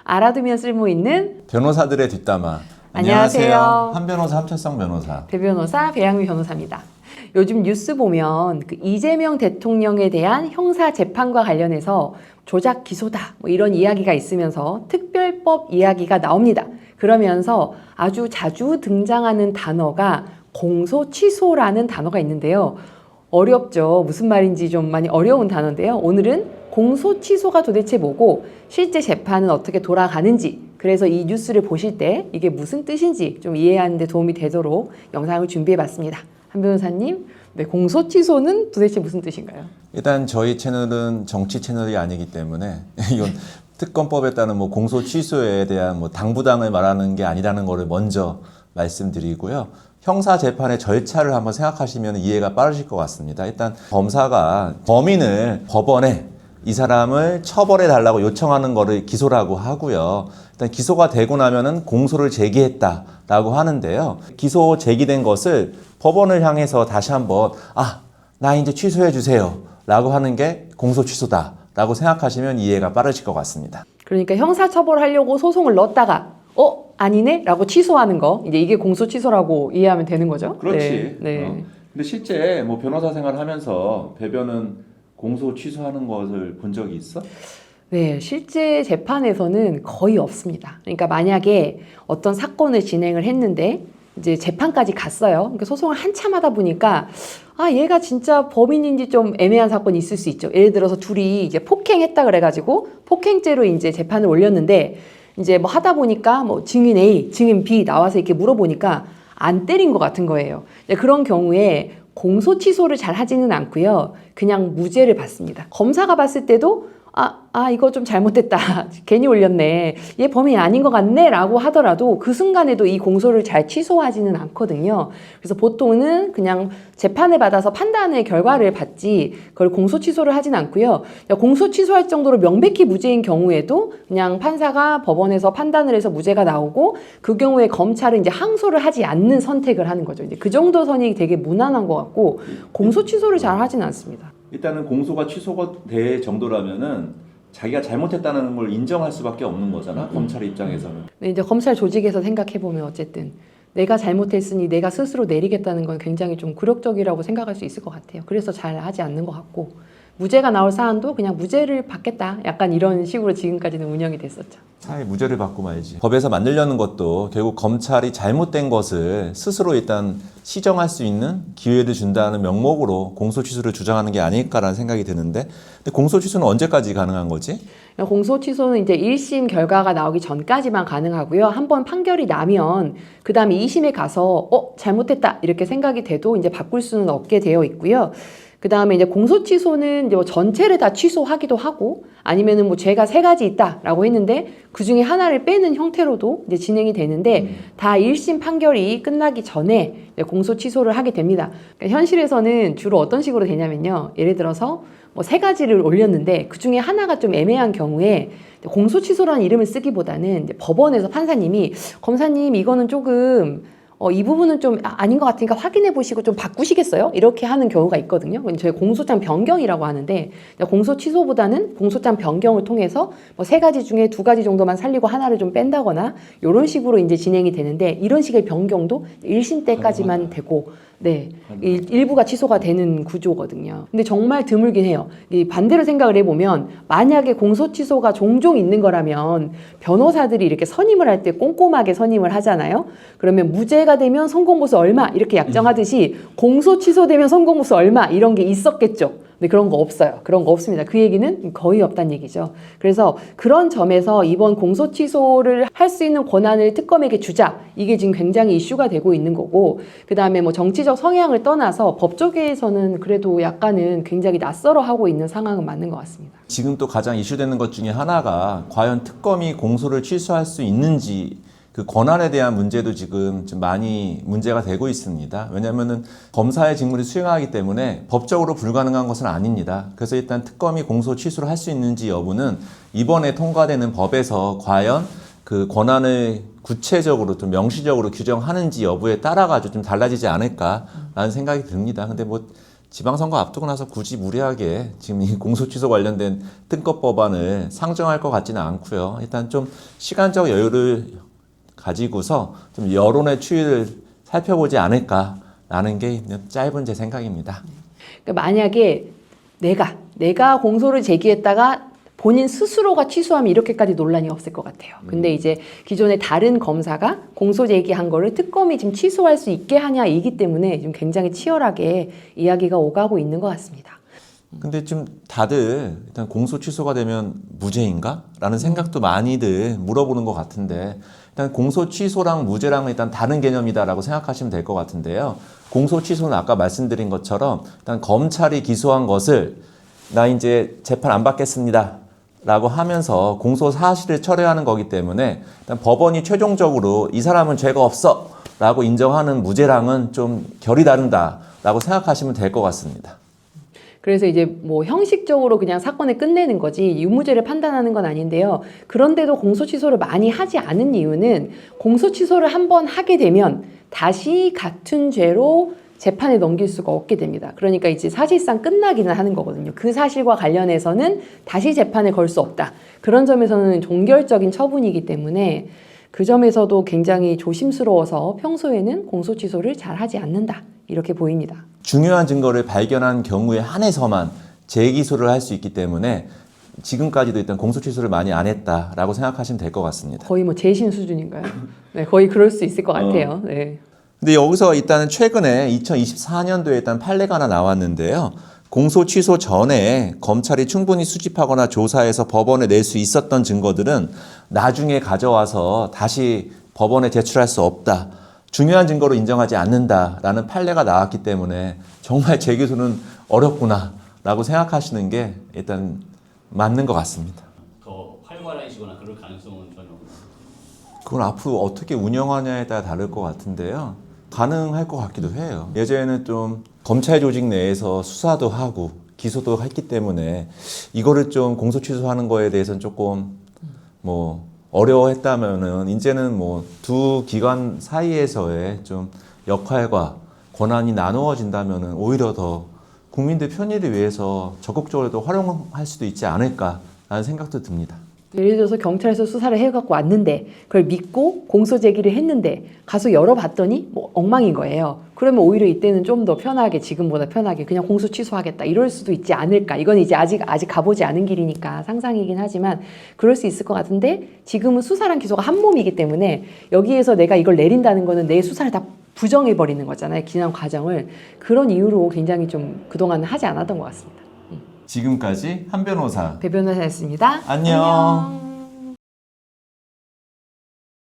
알아두면 쓸모있는 변호사들의 뒷담화. 안녕하세요. 한 변호사 함철성 변호사. 대변호사 배양미 변호사입니다. 요즘 뉴스 보면 그 이재명 대통령에 대한 형사 재판과 관련해서 조작 기소다 뭐 이런 이야기가 있으면서 특별법 이야기가 나옵니다. 그러면서 아주 자주 등장하는 단어가 공소 취소라는 단어가 있는데요. 어렵죠. 무슨 말인지 좀 많이 어려운 단어인데요. 오늘은 공소 취소가 도대체 뭐고 실제 재판은 어떻게 돌아가는지, 그래서 이 뉴스를 보실 때 이게 무슨 뜻인지 좀 이해하는 데 도움이 되도록 영상을 준비해 봤습니다. 한 변호사님, 네, 공소 취소는 도대체 무슨 뜻인가요? 일단 저희 채널은 정치 채널이 아니기 때문에 이건 특검법에 따른 뭐 공소 취소에 대한 뭐 당부당을 말하는 게 아니라는 것을 먼저 말씀드리고요. 형사 재판의 절차를 한번 생각하시면 이해가 빠르실 것 같습니다. 일단 검사가 범인을 법원에 이 사람을 처벌해 달라고 요청하는 거를 기소라고 하고요. 일단 기소가 되고 나면은 공소를 제기했다라고 하는데요. 기소 제기된 것을 법원을 향해서 다시 한번 나 이제 취소해 주세요 라고 하는 게 공소 취소다라고 생각하시면 이해가 빠르실 것 같습니다. 그러니까 형사처벌하려고 소송을 넣었다가 아니네? 라고 취소하는 거, 이제 이게 공소 취소라고 이해하면 되는 거죠? 그렇지. 네. 근데 실제 뭐 변호사 생활하면서 배변은 공소 취소하는 것을 본 적이 있어? 네, 실제 재판에서는 거의 없습니다. 그러니까 만약에 어떤 사건을 진행을 했는데 이제 재판까지 갔어요. 그러니까 소송을 한참 하다 보니까 얘가 진짜 범인인지 좀 애매한 사건이 있을 수 있죠. 예를 들어서 둘이 이제 폭행했다 그래가지고 폭행죄로 이제 재판을 올렸는데 이제 뭐 하다 보니까 뭐 증인 A, 증인 B 나와서 이렇게 물어보니까 안 때린 것 같은 거예요. 그런 경우에 공소 취소를 잘 하지는 않고요. 그냥 무죄를 받습니다. 검사가 봤을 때도 이거 좀 잘못됐다. 괜히 올렸네. 얘 범인이 아닌 것 같네. 라고 하더라도 그 순간에도 이 공소를 잘 취소하지는 않거든요. 그래서 보통은 그냥 재판을 받아서 판단의 결과를 받지 그걸 공소 취소를 하진 않고요. 공소 취소할 정도로 명백히 무죄인 경우에도 그냥 판사가 법원에서 판단을 해서 무죄가 나오고 그 경우에 검찰은 이제 항소를 하지 않는 선택을 하는 거죠. 이제 그 정도 선이 되게 무난한 것 같고 공소 취소를 잘 하진 않습니다. 일단은 공소가 취소가 될 정도라면은 자기가 잘못했다는 걸 인정할 수밖에 없는 거잖아. 검찰 입장에서는. 네, 이제 검찰 조직에서 생각해 보면 어쨌든 내가 잘못했으니 내가 스스로 내리겠다는 건 굉장히 좀 굴욕적이라고 생각할 수 있을 것 같아요. 그래서 잘 하지 않는 것 같고 무죄가 나올 사안도 그냥 무죄를 받겠다. 약간 이런 식으로 지금까지는 운영이 됐었죠. 차라리 무죄를 받고 말지. 법에서 만들려는 것도 결국 검찰이 잘못된 것을 스스로 일단 시정할 수 있는 기회를 준다는 명목으로 공소 취소를 주장하는 게 아닐까라는 생각이 드는데, 근데 공소 취소는 언제까지 가능한 거지? 공소 취소는 이제 1심 결과가 나오기 전까지만 가능하고요. 한번 판결이 나면 그 다음에 2심에 가서 잘못했다 이렇게 생각이 돼도 이제 바꿀 수는 없게 되어 있고요. 그 다음에 이제 공소 취소는 이제 뭐 전체를 다 취소하기도 하고 아니면은 뭐 죄가 3가지 있다라고 했는데 그 중에 하나를 빼는 형태로도 이제 진행이 되는데 다 1심 판결이 끝나기 전에 공소 취소를 하게 됩니다. 그러니까 현실에서는 주로 어떤 식으로 되냐면요. 예를 들어서 뭐 3가지를 올렸는데 그 중에 하나가 좀 애매한 경우에 공소 취소라는 이름을 쓰기보다는 법원에서 판사님이 검사님 이거는 조금 이 부분은 좀 아닌 것 같으니까 확인해 보시고 좀 바꾸시겠어요? 이렇게 하는 경우가 있거든요. 저희 공소장 변경이라고 하는데 공소 취소보다는 공소장 변경을 통해서 뭐 3가지 중에 2가지 정도만 살리고 하나를 좀 뺀다거나 이런 식으로 이제 진행이 되는데 이런 식의 변경도 1심 때까지만 되고 일부가 취소가 되는 구조거든요. 근데 정말 드물긴 해요. 반대로 생각을 해보면 만약에 공소 취소가 종종 있는 거라면 변호사들이 이렇게 선임을 할 때 꼼꼼하게 선임을 하잖아요. 그러면 무죄가 되면 선고보수 얼마 이렇게 약정하듯이 공소 취소되면 선고보수 얼마 이런 게 있었겠죠. 근데 그런 거 없어요. 그런 거 없습니다. 그 얘기는 거의 없다는 얘기죠. 그래서 그런 점에서 이번 공소 취소를 할 수 있는 권한을 특검에게 주자. 이게 지금 굉장히 이슈가 되고 있는 거고 그 다음에 뭐 정치적 성향을 떠나서 법조계에서는 그래도 약간은 굉장히 낯설어하고 있는 상황은 맞는 것 같습니다. 지금 또 가장 이슈되는 것 중에 하나가 과연 특검이 공소를 취소할 수 있는지 그 권한에 대한 문제도 지금 좀 많이 문제가 되고 있습니다. 왜냐하면은 검사의 직무를 수행하기 때문에 법적으로 불가능한 것은 아닙니다. 그래서 일단 특검이 공소 취소를 할 수 있는지 여부는 이번에 통과되는 법에서 과연 그 권한을 구체적으로 좀 명시적으로 규정하는지 여부에 따라 가지고 좀 달라지지 않을까라는 생각이 듭니다. 근데 뭐 지방선거 앞두고 나서 굳이 무리하게 지금 이 공소 취소 관련된 특검 법안을 상정할 것 같지는 않고요. 일단 좀 시간적 여유를 가지고서 좀 여론의 추이를 살펴보지 않을까라는 게 짧은 제 생각입니다. 그러니까 만약에 내가 공소를 제기했다가 본인 스스로가 취소하면 이렇게까지 논란이 없을 것 같아요. 근데 이제 기존의 다른 검사가 공소 제기한 거를 특검이 지금 취소할 수 있게 하냐이기 때문에 지금 굉장히 치열하게 이야기가 오가고 있는 것 같습니다. 근데 좀 다들 일단 공소 취소가 되면 무죄인가? 라는 생각도 많이들 물어보는 것 같은데 일단 공소 취소랑 무죄랑은 일단 다른 개념이다라고 생각하시면 될 것 같은데요. 공소 취소는 아까 말씀드린 것처럼 일단 검찰이 기소한 것을 나 이제 재판 안 받겠습니다. 라고 하면서 공소 사실을 철회하는 거기 때문에 일단 법원이 최종적으로 이 사람은 죄가 없어 라고 인정하는 무죄랑은 좀 결이 다른다라고 생각하시면 될 것 같습니다. 그래서 이제 뭐 형식적으로 그냥 사건을 끝내는 거지 유무죄를 판단하는 건 아닌데요. 그런데도 공소 취소를 많이 하지 않은 이유는 공소 취소를 한번 하게 되면 다시 같은 죄로 재판에 넘길 수가 없게 됩니다. 그러니까 이제 사실상 끝나기는 하는 거거든요. 그 사실과 관련해서는 다시 재판에 걸 수 없다. 그런 점에서는 종결적인 처분이기 때문에 그 점에서도 굉장히 조심스러워서 평소에는 공소 취소를 잘 하지 않는다. 이렇게 보입니다. 중요한 증거를 발견한 경우에 한해서만 재기소를 할 수 있기 때문에 지금까지도 일단 공소 취소를 많이 안 했다라고 생각하시면 될 것 같습니다. 거의 뭐 재심 수준인가요? 네, 거의 그럴 수 있을 것 같아요. 네. 근데 여기서 일단은 최근에 2024년도에 일단 판례가 하나 나왔는데요. 공소 취소 전에 검찰이 충분히 수집하거나 조사해서 법원에 낼 수 있었던 증거들은 나중에 가져와서 다시 법원에 제출할 수 없다. 중요한 증거로 인정하지 않는다라는 판례가 나왔기 때문에 정말 재기소는 어렵구나라고 생각하시는 게 일단 맞는 것 같습니다. 더 활발해지거나 그럴 가능성은 전혀 없나요? 그건 앞으로 어떻게 운영하냐에 따라 다를 것 같은데요. 가능할 것 같기도 해요. 예전에는 좀 검찰 조직 내에서 수사도 하고 기소도 했기 때문에 이거를 좀 공소 취소하는 거에 대해서는 조금 뭐 어려워했다면은 이제는 뭐 두 기관 사이에서의 좀 역할과 권한이 나누어진다면은 오히려 더 국민들 편의를 위해서 적극적으로 더 활용할 수도 있지 않을까라는 생각도 듭니다. 예를 들어서 경찰에서 수사를 해갖고 왔는데 그걸 믿고 공소 제기를 했는데 가서 열어봤더니 뭐 엉망인 거예요. 그러면 오히려 이때는 좀 더 편하게 지금보다 편하게 그냥 공소 취소하겠다 이럴 수도 있지 않을까. 이건 이제 아직 가보지 않은 길이니까 상상이긴 하지만 그럴 수 있을 것 같은데 지금은 수사랑 기소가 한 몸이기 때문에 여기에서 내가 이걸 내린다는 거는 내 수사를 다 부정해버리는 거잖아요. 기난 과정을. 그런 이유로 굉장히 좀 그동안 하지 않았던 것 같습니다. 지금까지 한 변호사 배 변호사였습니다. 안녕.